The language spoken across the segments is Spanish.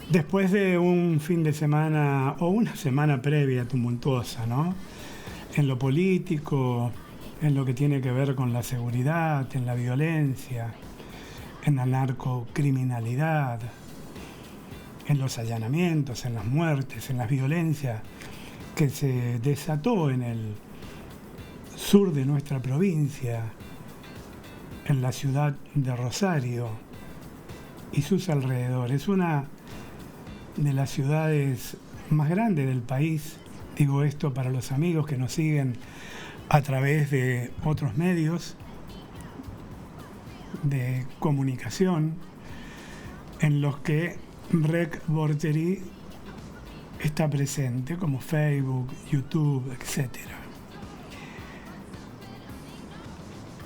Después de un fin de semana o una semana previa tumultuosa, ¿no? En lo político, en lo que tiene que ver con la seguridad, en la violencia, en la narcocriminalidad, en los allanamientos, en las muertes, en las violencias que se desató en el sur de nuestra provincia, en la ciudad de Rosario y sus alrededores. Es una de las ciudades más grandes del país. Digo esto para los amigos que nos siguen a través de otros medios de comunicación en los que Rec Vorteri está presente, como Facebook, YouTube, etc.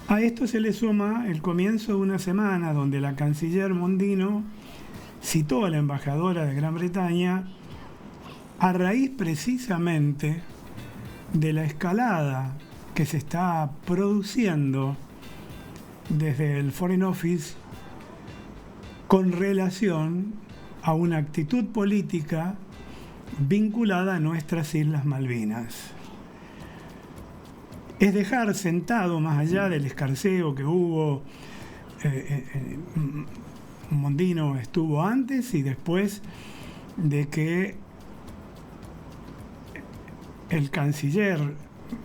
A esto se le suma el comienzo de una semana donde la canciller Mondino citó a la embajadora de Gran Bretaña a raíz precisamente de la escalada que se está produciendo desde el Foreign Office con relación a una actitud política vinculada a nuestras Islas Malvinas. Es dejar sentado, más allá del escarceo que hubo, Mondino estuvo antes y después de que el canciller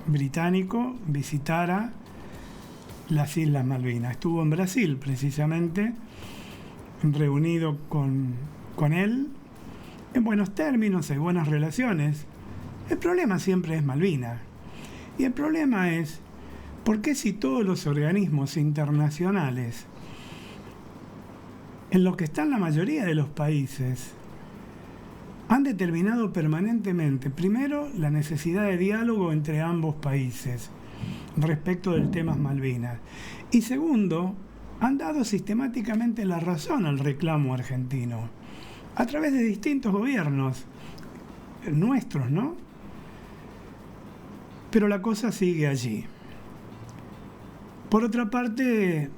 británico visitara las Islas Malvinas. Estuvo en Brasil, precisamente, reunido con él, en buenos términos, en buenas relaciones. El problema siempre es Malvinas. Y el problema es, ¿por qué si todos los organismos internacionales, en los que están la mayoría de los países, han determinado permanentemente, primero, la necesidad de diálogo entre ambos países respecto del tema Malvinas, y segundo, han dado sistemáticamente la razón al reclamo argentino, a través de distintos gobiernos nuestros, ¿no? Pero la cosa sigue allí. Por otra parte,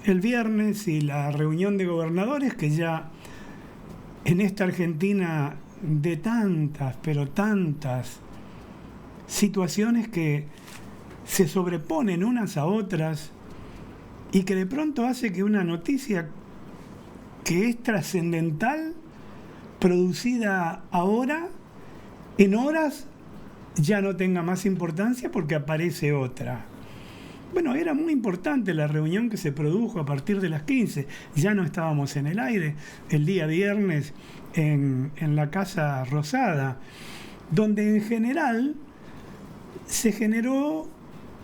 el viernes y la reunión de gobernadores, que ya en esta Argentina de tantas, pero tantas situaciones que se sobreponen unas a otras y que de pronto hace que una noticia que es trascendental, producida ahora, en horas, ya no tenga más importancia porque aparece otra. Bueno, era muy importante la reunión que se produjo a partir de las 15. Ya no estábamos en el aire el día viernes en la Casa Rosada, donde en general se generó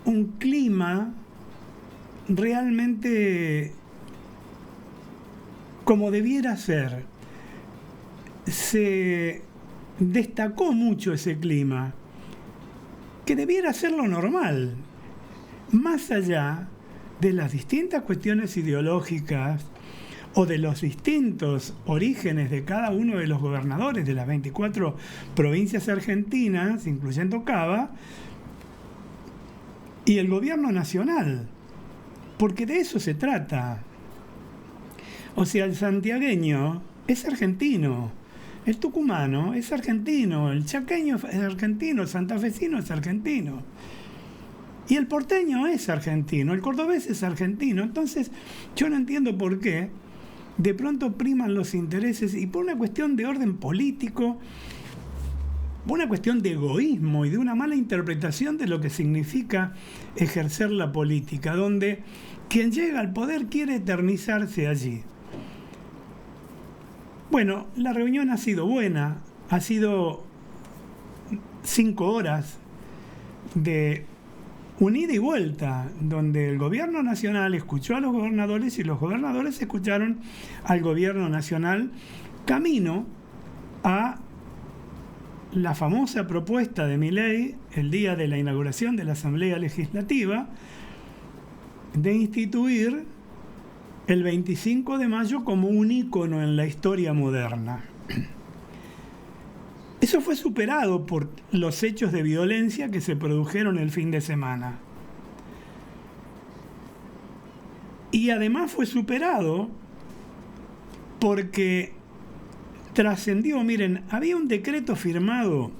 un clima realmente como debiera ser. Se destacó mucho ese clima, que debiera ser lo normal, más allá de las distintas cuestiones ideológicas o de los distintos orígenes de cada uno de los gobernadores de las 24 provincias argentinas, incluyendo Cava, y el gobierno nacional, porque de eso se trata. O sea, el santiagueño es argentino, el tucumano es argentino, el chaqueño es argentino, el santafesino es argentino. Y el porteño es argentino, el cordobés es argentino. Entonces, yo no entiendo por qué de pronto priman los intereses y por una cuestión de orden político, por una cuestión de egoísmo y de una mala interpretación de lo que significa ejercer la política, donde quien llega al poder quiere eternizarse allí. Bueno, la reunión ha sido buena, ha sido 5 horas de un ida y vuelta, donde el gobierno nacional escuchó a los gobernadores y los gobernadores escucharon al gobierno nacional, camino a la famosa propuesta de Milei el día de la inauguración de la Asamblea Legislativa de instituir el 25 de mayo como un ícono en la historia moderna. Eso fue superado por los hechos de violencia que se produjeron el fin de semana. Y además fue superado porque trascendió. Miren, había un decreto firmado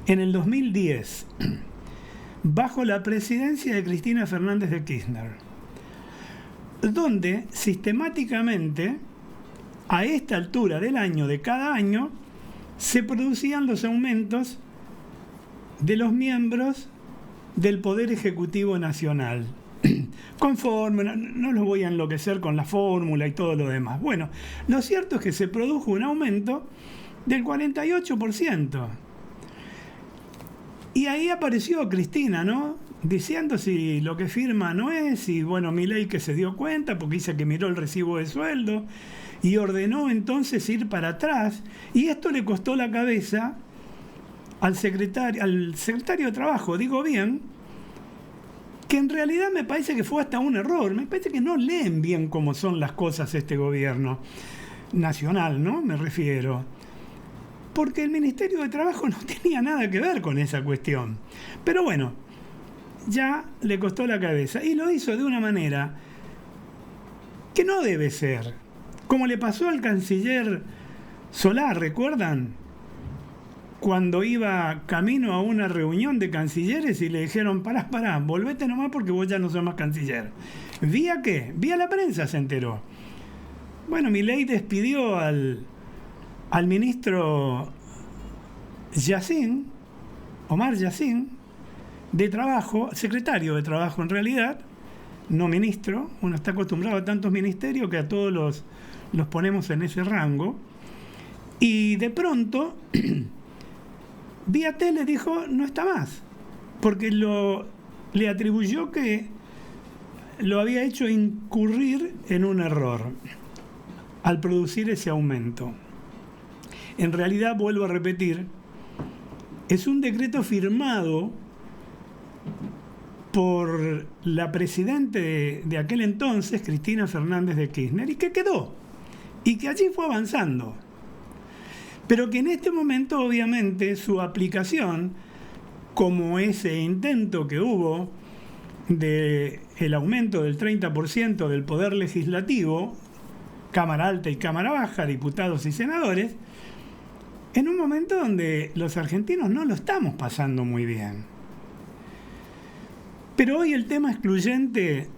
en el 2010 bajo la presidencia de Cristina Fernández de Kirchner, donde sistemáticamente a esta altura del año, de cada año, se producían los aumentos de los miembros del Poder Ejecutivo Nacional. Conforme, no los voy a enloquecer con la fórmula y todo lo demás. Bueno, lo cierto es que se produjo un aumento del 48%. Y ahí apareció Cristina, ¿no? Diciendo si lo que firma no es, y bueno, Milei que se dio cuenta porque dice que miró el recibo de sueldo y ordenó entonces ir para atrás. Y esto le costó la cabeza al secretario de Trabajo, digo bien, que en realidad me parece que fue hasta un error. Me parece que no leen bien cómo son las cosas este gobierno nacional, ¿no? Me refiero. Porque el Ministerio de Trabajo no tenía nada que ver con esa cuestión. Pero bueno, ya le costó la cabeza. Y lo hizo de una manera que no debe ser. Como le pasó al canciller Solá, ¿recuerdan? Cuando iba camino a una reunión de cancilleres y le dijeron, pará, volvete nomás porque vos ya no sos más canciller. ¿Vía qué? Vía la prensa se enteró. Bueno, Milei despidió al ministro Yassin, Omar Yassin, de Trabajo, secretario de Trabajo en realidad, no ministro. Uno está acostumbrado a tantos ministerios que a todos los ponemos en ese rango. Y de pronto, vía tele dijo, no está más, porque le atribuyó que lo había hecho incurrir en un error al producir ese aumento. En realidad, vuelvo a repetir, es un decreto firmado por la presidente de aquel entonces, Cristina Fernández de Kirchner, y que quedó, y que allí fue avanzando. Pero que en este momento, obviamente, su aplicación, como ese intento que hubo del aumento del 30% del poder legislativo, Cámara Alta y Cámara Baja, diputados y senadores, en un momento donde los argentinos no lo estamos pasando muy bien. Pero hoy el tema excluyente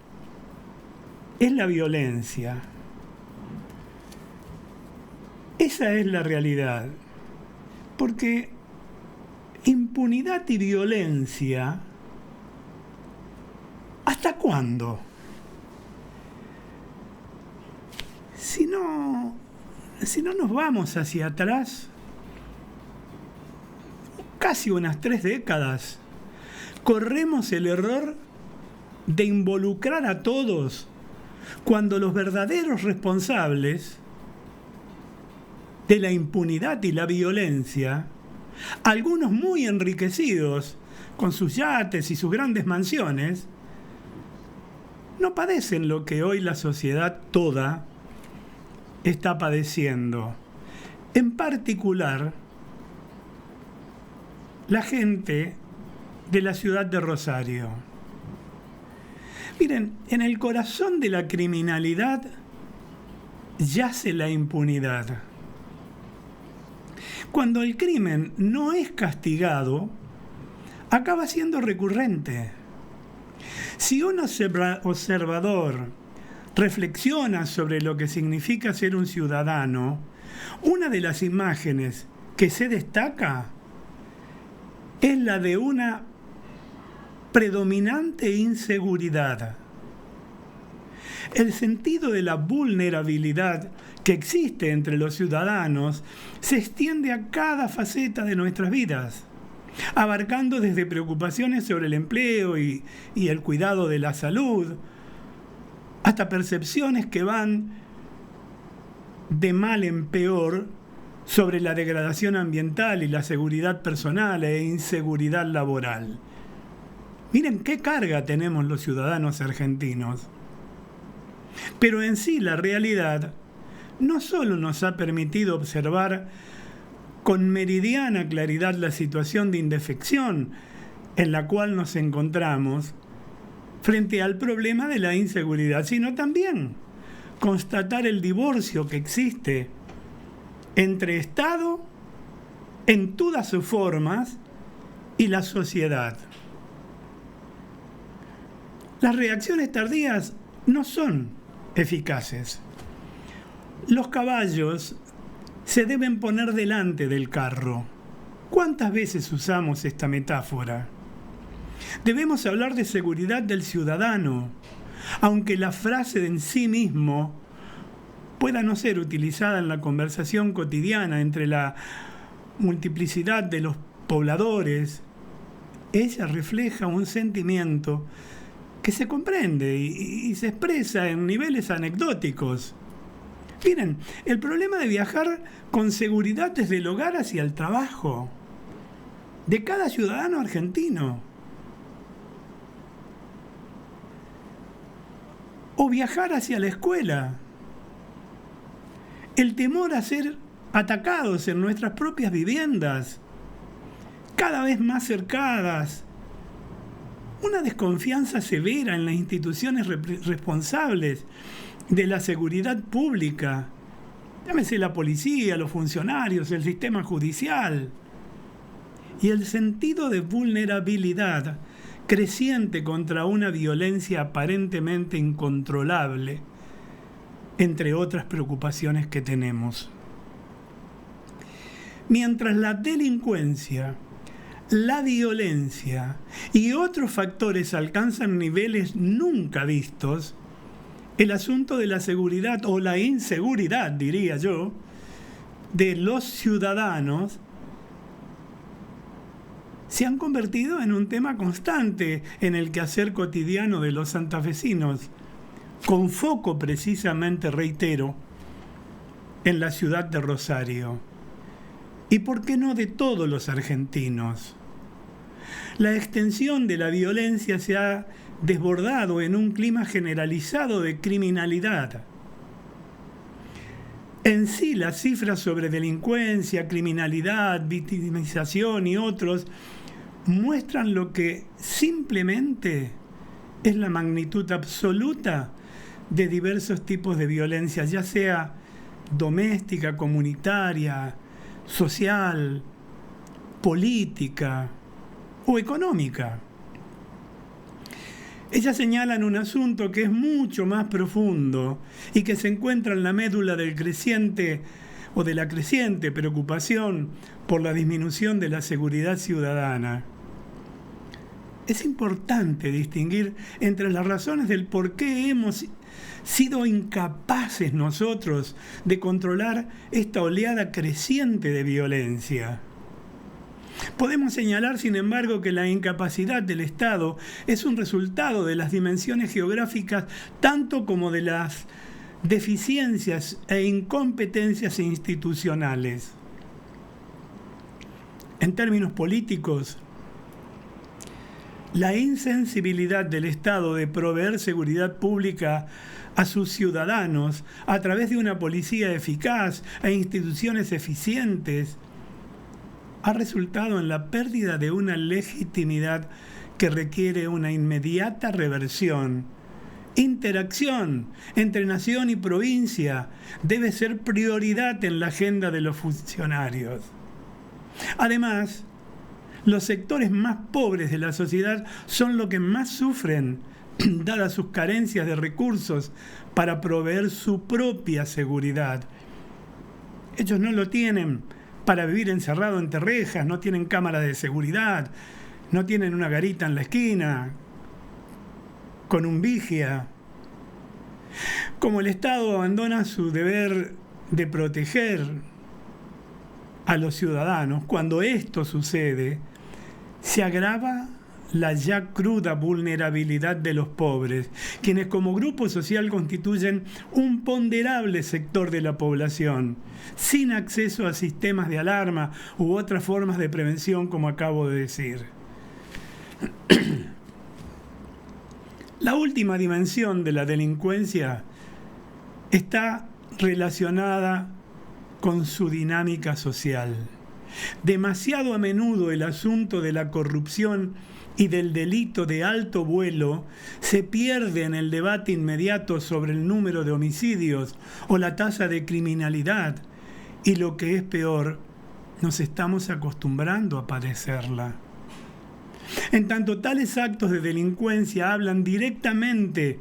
es la violencia. Esa es la realidad. Porque impunidad y violencia, ¿hasta cuándo? Si no nos vamos hacia atrás, casi unas 3 décadas, corremos el error de involucrar a todos cuando los verdaderos responsables de la impunidad y la violencia, algunos muy enriquecidos con sus yates y sus grandes mansiones, no padecen lo que hoy la sociedad toda está padeciendo. En particular, la gente de la ciudad de Rosario. Miren, en el corazón de la criminalidad yace la impunidad. Cuando el crimen no es castigado, acaba siendo recurrente. Si un observador reflexiona sobre lo que significa ser un ciudadano, una de las imágenes que se destaca es la de una predominante inseguridad. El sentido de la vulnerabilidad que existe entre los ciudadanos se extiende a cada faceta de nuestras vidas, abarcando desde preocupaciones sobre el empleo y el cuidado de la salud, hasta percepciones que van de mal en peor sobre la degradación ambiental y la seguridad personal e inseguridad laboral. Miren qué carga tenemos los ciudadanos argentinos. Pero en sí la realidad no solo nos ha permitido observar con meridiana claridad la situación de indefección en la cual nos encontramos frente al problema de la inseguridad, sino también constatar el divorcio que existe entre Estado, en todas sus formas, y la sociedad. Las reacciones tardías no son eficaces. Los caballos se deben poner delante del carro. ¿Cuántas veces usamos esta metáfora? Debemos hablar de seguridad del ciudadano, aunque la frase en sí mismo pueda no ser utilizada en la conversación cotidiana entre la multiplicidad de los pobladores. Ella refleja un sentimiento que se comprende y se expresa en niveles anecdóticos. Miren, el problema de viajar con seguridad desde el hogar hacia el trabajo, de cada ciudadano argentino. O viajar hacia la escuela. El temor a ser atacados en nuestras propias viviendas, cada vez más cercadas. Una desconfianza severa en las instituciones responsables de la seguridad pública. Llámese la policía, los funcionarios, el sistema judicial. Y el sentido de vulnerabilidad creciente contra una violencia aparentemente incontrolable, entre otras preocupaciones que tenemos. Mientras la delincuencia, la violencia y otros factores alcanzan niveles nunca vistos, el asunto de la seguridad o la inseguridad, diría yo, de los ciudadanos se han convertido en un tema constante en el quehacer cotidiano de los santafesinos, con foco precisamente, reitero, en la ciudad de Rosario. ¿Y por qué no de todos los argentinos? La extensión de la violencia se ha desbordado en un clima generalizado de criminalidad. En sí, las cifras sobre delincuencia, criminalidad, victimización y otros muestran lo que simplemente es la magnitud absoluta de diversos tipos de violencia, ya sea doméstica, comunitaria, social, política o económica. Ellas señalan un asunto que es mucho más profundo y que se encuentra en la médula del creciente o de la creciente preocupación por la disminución de la seguridad ciudadana. Es importante distinguir entre las razones del por qué hemos sido incapaces nosotros de controlar esta oleada creciente de violencia. Podemos señalar, sin embargo, que la incapacidad del Estado es un resultado de las dimensiones geográficas tanto como de las deficiencias e incompetencias institucionales. En términos políticos, la insensibilidad del Estado de proveer seguridad pública a sus ciudadanos a través de una policía eficaz e instituciones eficientes ha resultado en la pérdida de una legitimidad que requiere una inmediata reversión. Interacción entre nación y provincia debe ser prioridad en la agenda de los funcionarios. Además, los sectores más pobres de la sociedad son los que más sufren, dadas sus carencias de recursos para proveer su propia seguridad. Ellos no lo tienen para vivir encerrado entre rejas, no tienen cámara de seguridad, no tienen una garita en la esquina con un vigia. Como el Estado abandona su deber de proteger a los ciudadanos, cuando esto sucede, se agrava la ya cruda vulnerabilidad de los pobres, quienes como grupo social constituyen un ponderable sector de la población, sin acceso a sistemas de alarma u otras formas de prevención, como acabo de decir. La última dimensión de la delincuencia está relacionada con su dinámica social. Demasiado a menudo el asunto de la corrupción y del delito de alto vuelo se pierde en el debate inmediato sobre el número de homicidios o la tasa de criminalidad y lo que es peor, nos estamos acostumbrando a padecerla. En tanto, tales actos de delincuencia hablan directamente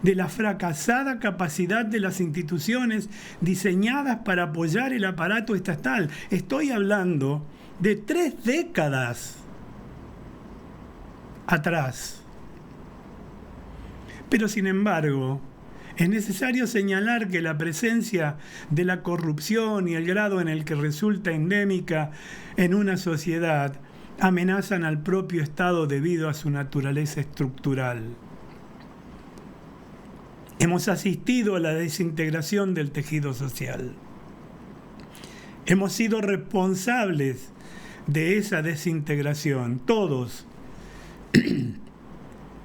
de la fracasada capacidad de las instituciones diseñadas para apoyar el aparato estatal. Estoy hablando de 3 décadas atrás. Pero sin embargo, es necesario señalar que la presencia de la corrupción y el grado en el que resulta endémica en una sociedad amenazan al propio Estado debido a su naturaleza estructural. Hemos asistido a la desintegración del tejido social. Hemos sido responsables de esa desintegración, todos.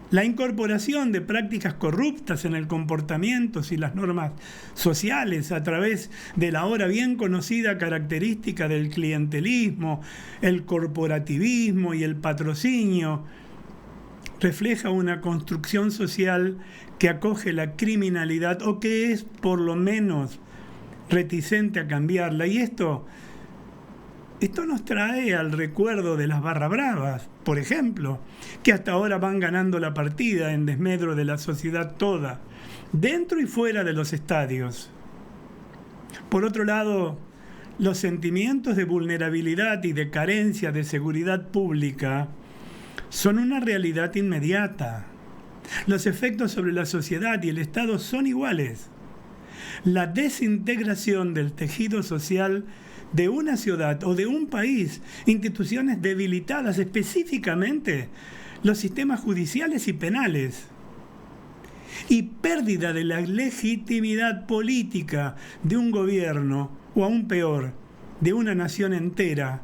La incorporación de prácticas corruptas en el comportamiento y las normas sociales a través de la ahora bien conocida característica del clientelismo, el corporativismo y el patrocinio, refleja una construcción social que acoge la criminalidad o que es por lo menos reticente a cambiarla. Y esto nos trae al recuerdo de las barras bravas, por ejemplo, que hasta ahora van ganando la partida en desmedro de la sociedad toda, dentro y fuera de los estadios. Por otro lado, los sentimientos de vulnerabilidad y de carencia de seguridad pública son una realidad inmediata. Los efectos sobre la sociedad y el Estado son iguales. La desintegración del tejido social de una ciudad o de un país, instituciones debilitadas, específicamente los sistemas judiciales y penales, y pérdida de la legitimidad política de un gobierno, o aún peor, de una nación entera,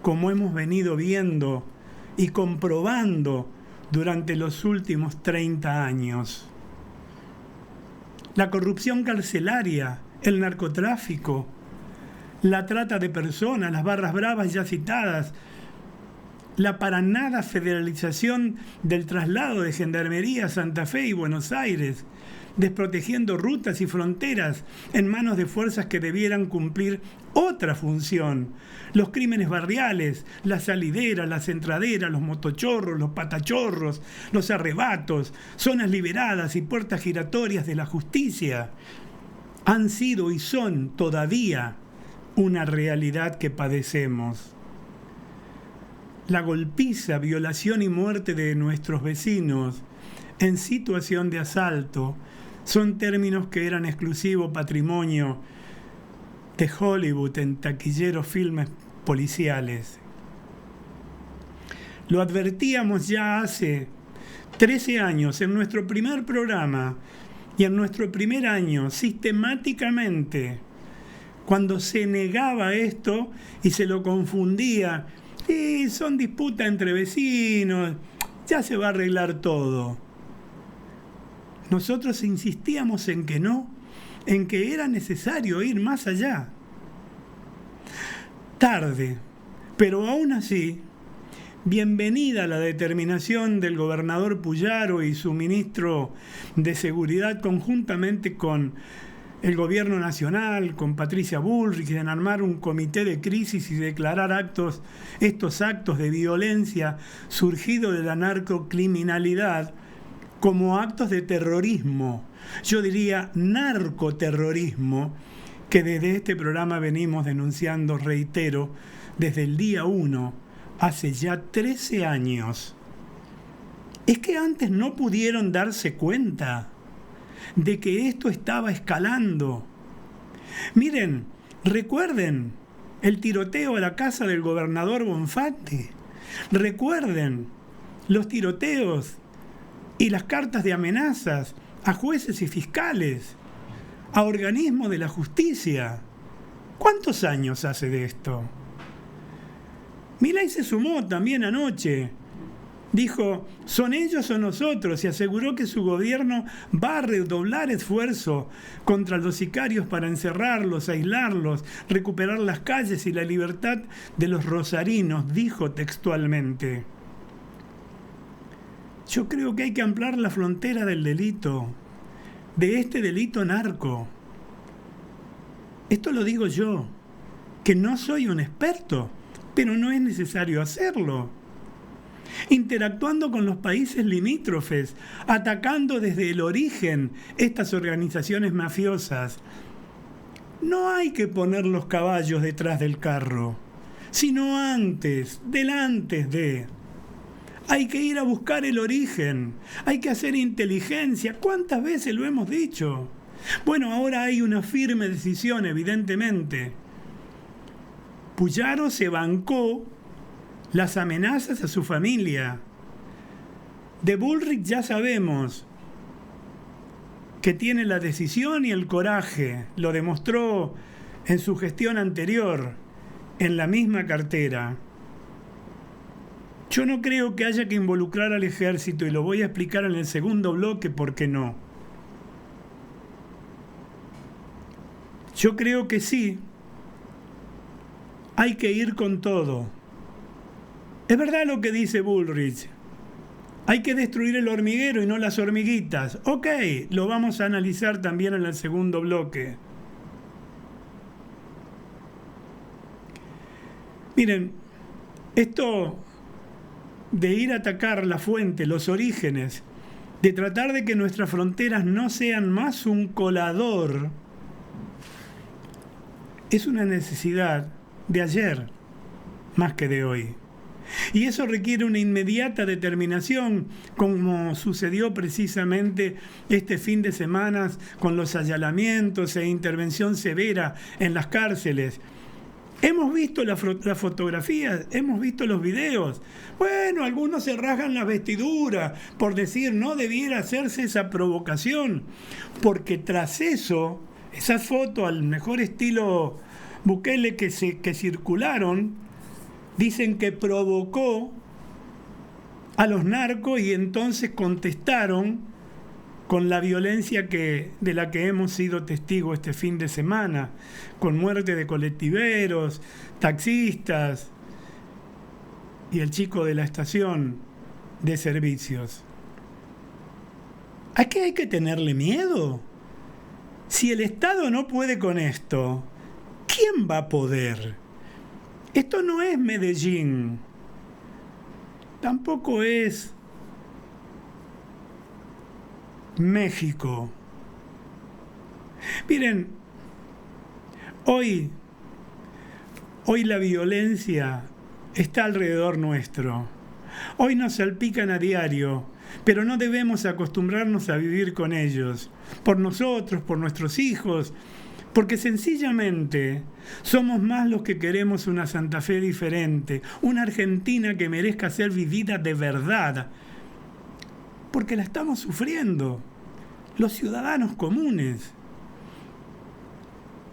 como hemos venido viendo y comprobando durante los últimos 30 años. La corrupción carcelaria, el narcotráfico, la trata de personas, las barras bravas ya citadas, la para nada federalización del traslado de Gendarmería a Santa Fe y Buenos Aires, desprotegiendo rutas y fronteras en manos de fuerzas que debieran cumplir otra función. Los crímenes barriales, las salideras, las entraderas, los motochorros, los patachorros, los arrebatos, zonas liberadas y puertas giratorias de la justicia han sido y son todavía una realidad que padecemos. La golpiza, violación y muerte de nuestros vecinos en situación de asalto son términos que eran exclusivo patrimonio de Hollywood en taquilleros filmes policiales. Lo advertíamos ya hace 13 años en nuestro primer programa y en nuestro primer año sistemáticamente, cuando se negaba esto y se lo confundía, y son disputas entre vecinos, ya se va a arreglar todo. Nosotros insistíamos en que no, en que era necesario ir más allá. Tarde, pero aún así, bienvenida la determinación del gobernador Puyaro y su ministro de Seguridad conjuntamente con el gobierno nacional, con Patricia Bullrich, en armar un comité de crisis y declarar estos actos de violencia surgidos de la narcocriminalidad como actos de terrorismo. Yo diría narcoterrorismo, que desde este programa venimos denunciando, reitero, desde el día 1, hace ya 13 años. ¿Es que antes no pudieron darse cuenta de que esto estaba escalando? Miren, recuerden el tiroteo a la casa del gobernador Bonfatti. Recuerden los tiroteos y las cartas de amenazas a jueces y fiscales, a organismos de la justicia. ¿Cuántos años hace de esto? Milei se sumó también anoche. Dijo, son ellos o nosotros, y aseguró que su gobierno va a redoblar esfuerzo contra los sicarios para encerrarlos, aislarlos, recuperar las calles y la libertad de los rosarinos, dijo textualmente. Yo creo que hay que ampliar la frontera del delito, de este delito narco. Esto lo digo yo, que no soy un experto, pero no es necesario hacerlo. Interactuando con los países limítrofes, atacando desde el origen estas organizaciones mafiosas. No hay que poner los caballos detrás del carro, sino antes, delante de. Hay que ir a buscar el origen, hay que hacer inteligencia. ¿Cuántas veces lo hemos dicho? Bueno, ahora hay una firme decisión, evidentemente. Puyaro se bancó las amenazas a su familia. De Bullrich ya sabemos que tiene la decisión y el coraje. Lo demostró en su gestión anterior, en la misma cartera. Yo no creo que haya que involucrar al ejército y lo voy a explicar en el segundo bloque por qué no. Yo creo que sí, hay que ir con todo. Es verdad lo que dice Bullrich. Hay que destruir el hormiguero y no las hormiguitas. Ok, lo vamos a analizar también en el segundo bloque. Miren, esto de ir a atacar la fuente, los orígenes, de tratar de que nuestras fronteras no sean más un colador, es una necesidad de ayer más que de hoy. Y eso requiere una inmediata determinación, como sucedió precisamente este fin de semana con los allanamientos e intervención severa en las cárceles. Hemos visto las fotografías, hemos visto los videos. Bueno, algunos se rasgan la vestidura por decir no debiera hacerse esa provocación, porque tras eso, esas fotos al mejor estilo Bukele que circularon, dicen que provocó a los narcos y entonces contestaron con la violencia de la que hemos sido testigos este fin de semana, con muerte de colectiveros, taxistas y el chico de la estación de servicios. ¿A qué hay que tenerle miedo? Si el Estado no puede con esto, ¿quién va a poder? Esto no es Medellín, tampoco es México. Miren, hoy la violencia está alrededor nuestro. Hoy nos salpican a diario, pero no debemos acostumbrarnos a vivir con ellos, por nosotros, por nuestros hijos, porque sencillamente somos más los que queremos una Santa Fe diferente, una Argentina que merezca ser vivida de verdad, porque la estamos sufriendo, los ciudadanos comunes.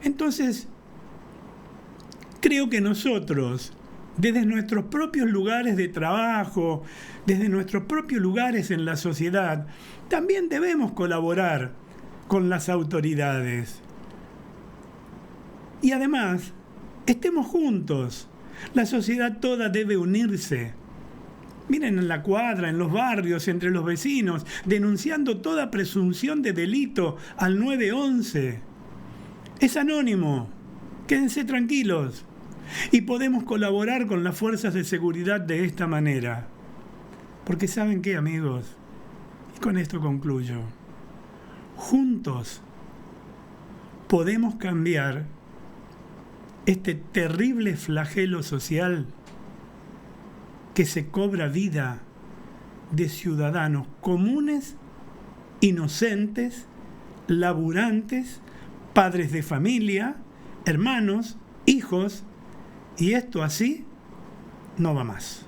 Entonces, creo que nosotros, desde nuestros propios lugares de trabajo, desde nuestros propios lugares en la sociedad, también debemos colaborar con las autoridades. Y además, estemos juntos. La sociedad toda debe unirse. Miren, en la cuadra, en los barrios, entre los vecinos, denunciando toda presunción de delito al 911. Es anónimo. Quédense tranquilos. Y podemos colaborar con las fuerzas de seguridad de esta manera. Porque ¿saben qué, amigos? Y con esto concluyo. Juntos podemos cambiar este terrible flagelo social que se cobra vida de ciudadanos comunes, inocentes, laburantes, padres de familia, hermanos, hijos, y esto así no va más.